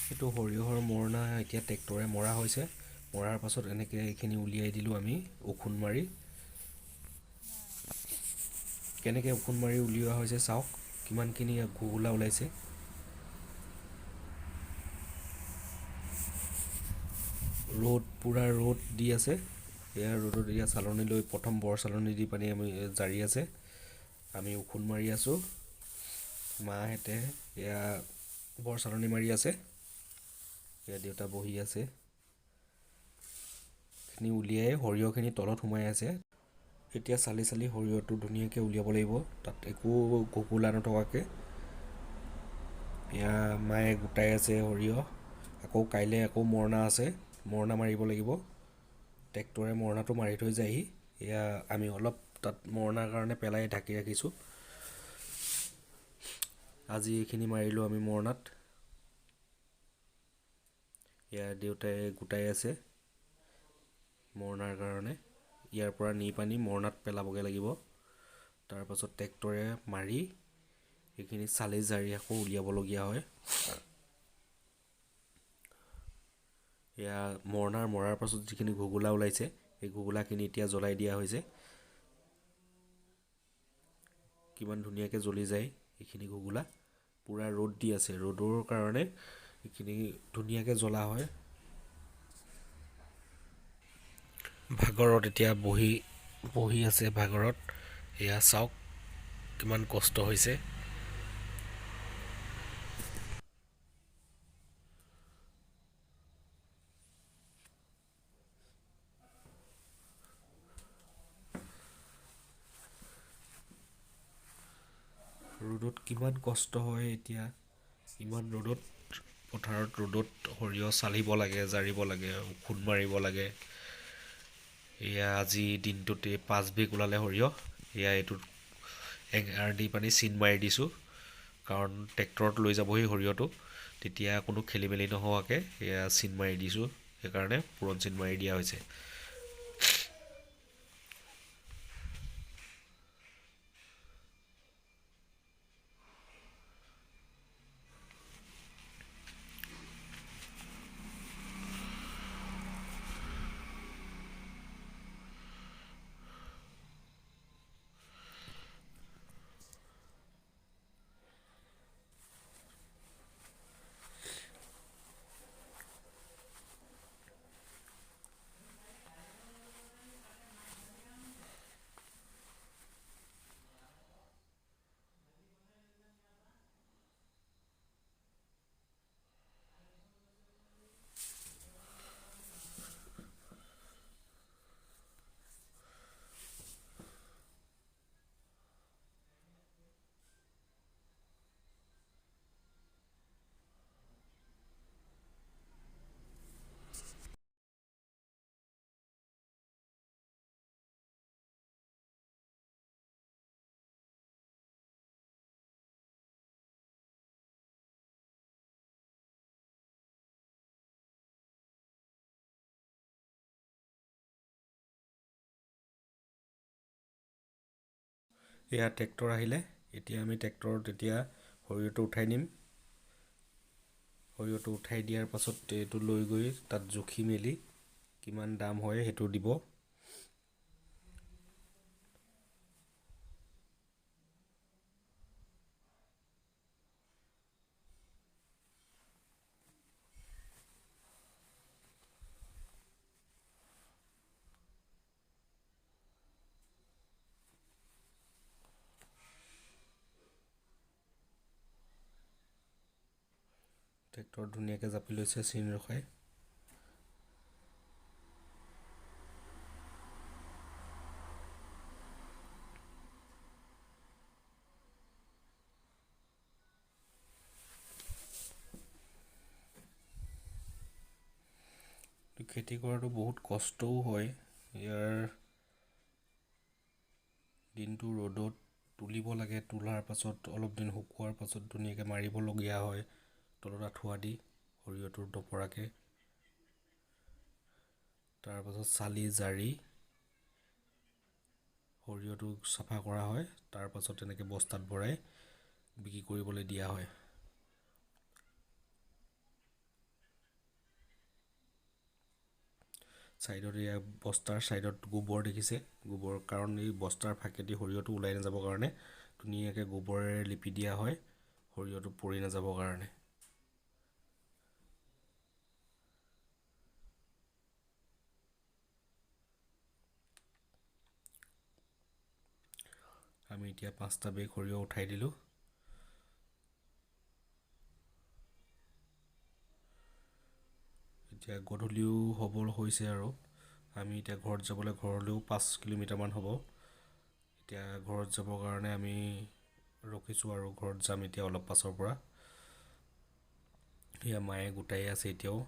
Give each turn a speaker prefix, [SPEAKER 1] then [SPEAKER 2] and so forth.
[SPEAKER 1] এইটো সৰিয়হৰ মৰণা এতিয়া ট্ৰেক্টৰে মৰা হৈছে। মৰাৰ পাছত এনেকৈ এইখিনি উলিয়াই দিলোঁ আমি ওখোন মাৰি। কেনেকৈ ওখোন মাৰি উলিওৱা হৈছে চাওক, কিমানখিনি ঘুগোলা ওলাইছে। পূৰা ৰ'দ দি আছে। এয়া ৰ'দত এয়া চালনী লৈ প্ৰথম বৰ চালনী দি পানি আমি জাৰি আছে। আমি ওখোন মাৰি আছোঁ। মাহঁতে এয়া বৰ চালনী মাৰি আছে। এয়া দেউতা বহি আছে। খিনি উলিয়াই সৰিয়হখিনি তলত সোমাই আছে। এতিয়া চালি চালি সৰিয়হটো ধুনীয়াকৈ উলিয়াব লাগিব, তাত একো ঘুগোলা নথকাকৈ। এয়া মায়ে গোটাই আছে সৰিয়হ। আকৌ কাইলৈ আকৌ মৰণা আছে, মৰণা মাৰিব লাগিব। ট্ৰেক্টৰে মৰণাটো মাৰি থৈ যায়হি। এয়া আমি অলপ তাত মৰণাৰ কাৰণে পেলাই ঢাকি ৰাখিছোঁ। আজি এইখিনি মাৰিলোঁ আমি মৰণাত। এয়া দেউতাই গোটাই আছে মৰণাৰ কাৰণে। ইয়াৰ পৰা নি পানি মৰণাত পেলাবগৈ লাগিব। তাৰপাছত ট্ৰেক্টৰে মাৰি এইখিনি চালি জাৰি আকৌ উলিয়াবলগীয়া হয়। এয়া মৰাৰ পাছত যিখিনি ঘুগোলা ওলাইছে, সেই ঘুগোলাখিনি এতিয়া জ্বলাই দিয়া হৈছে। কিমান ধুনীয়াকৈ জ্বলি যায় এইখিনি ঘুগোলা। পূৰা ৰ'দ দি আছে, ৰ'দৰ কাৰণে এইখিনি ধুনীয়াকৈ জ্বলা হয়। ভাগৰত এতিয়া বহি আছে ভাগৰত। এয়া চাওক কিমান কষ্ট হৈছে। ৰ'দত কিমান কষ্ট হয় এতিয়া। ইমান ৰ'দত, পথাৰত ৰ'দত সৰিয়হ চালিব লাগে, জাৰিব লাগে, ওখোন মাৰিব লাগে। এয়া আজি দিনটোতে 5 বেগ ওলালে সৰিয়হ। এয়া এইটোত এঙাৰ দি পানি চিন মাৰি দিছোঁ, কাৰণ ট্ৰেক্টৰত লৈ যাবহি সৰিয়হটো। তেতিয়া কোনো খেলি মেলি নোহোৱাকৈ এয়া চিন মাৰি দিছোঁ, সেইকাৰণে পূৰণ চিন মাৰি দিয়া হৈছে। এয়া ট্ৰেক্টৰ আহিলে। এতিয়া আমি ট্ৰেক্টৰত সৰিয়হটো উঠাই নিম। সৰিয়হটো উঠাই দিয়াৰ পাছত এইটো লৈ গৈ তাত জুখি মেলি কিমান দাম হয় সেইটো দিব। ট্ৰেক্টৰত ধুনীয়াকৈ জাপি লৈছে চিন ৰখাই। খেতি কৰাটো বহুত কষ্টও হয়। ইয়াৰ দিনটো ৰ'দত তুলিব লাগে, তোলাৰ পাছত অলপ দিন শুকোৱাৰ পাছত ধুনীয়াকৈ মাৰিবলগীয়া হয় তলত আঁঠুৱা দি সৰিয়হটো নপৰাকৈ। তাৰপাছত চালি জাৰি সৰিয়হটো চাফা কৰা হয়। তাৰপাছত তেনেকৈ বস্তাত ভৰাই বিক্ৰী কৰিবলৈ দিয়া হয়। ছাইডত এয়া বস্তাৰ ছাইডত গোবৰ দেখিছে, গোবৰ কাৰণ এই বস্তাৰ ফাকেদি সৰিয়হটো ওলাই নাযাবৰ কাৰণে ধুনীয়াকৈ গোবৰেৰে লিপি দিয়া হয় সৰিয়হটো পৰি নাযাবৰ কাৰণে। আমি এতিয়া 5টা বেগ সৰিয়হ উঠাই দিলোঁ। এতিয়া গধূলিও হ'ব হৈছে আৰু আমি এতিয়া ঘৰত যাবলৈ, ঘৰলৈও 5 কিলোমিটাৰমান হ'ব। এতিয়া ঘৰত যাবৰ কাৰণে আমি ৰখিছোঁ আৰু ঘৰত যাম এতিয়া অলপ পাছৰ পৰা। এয়া মায়ে গোটাই আছে এতিয়াও।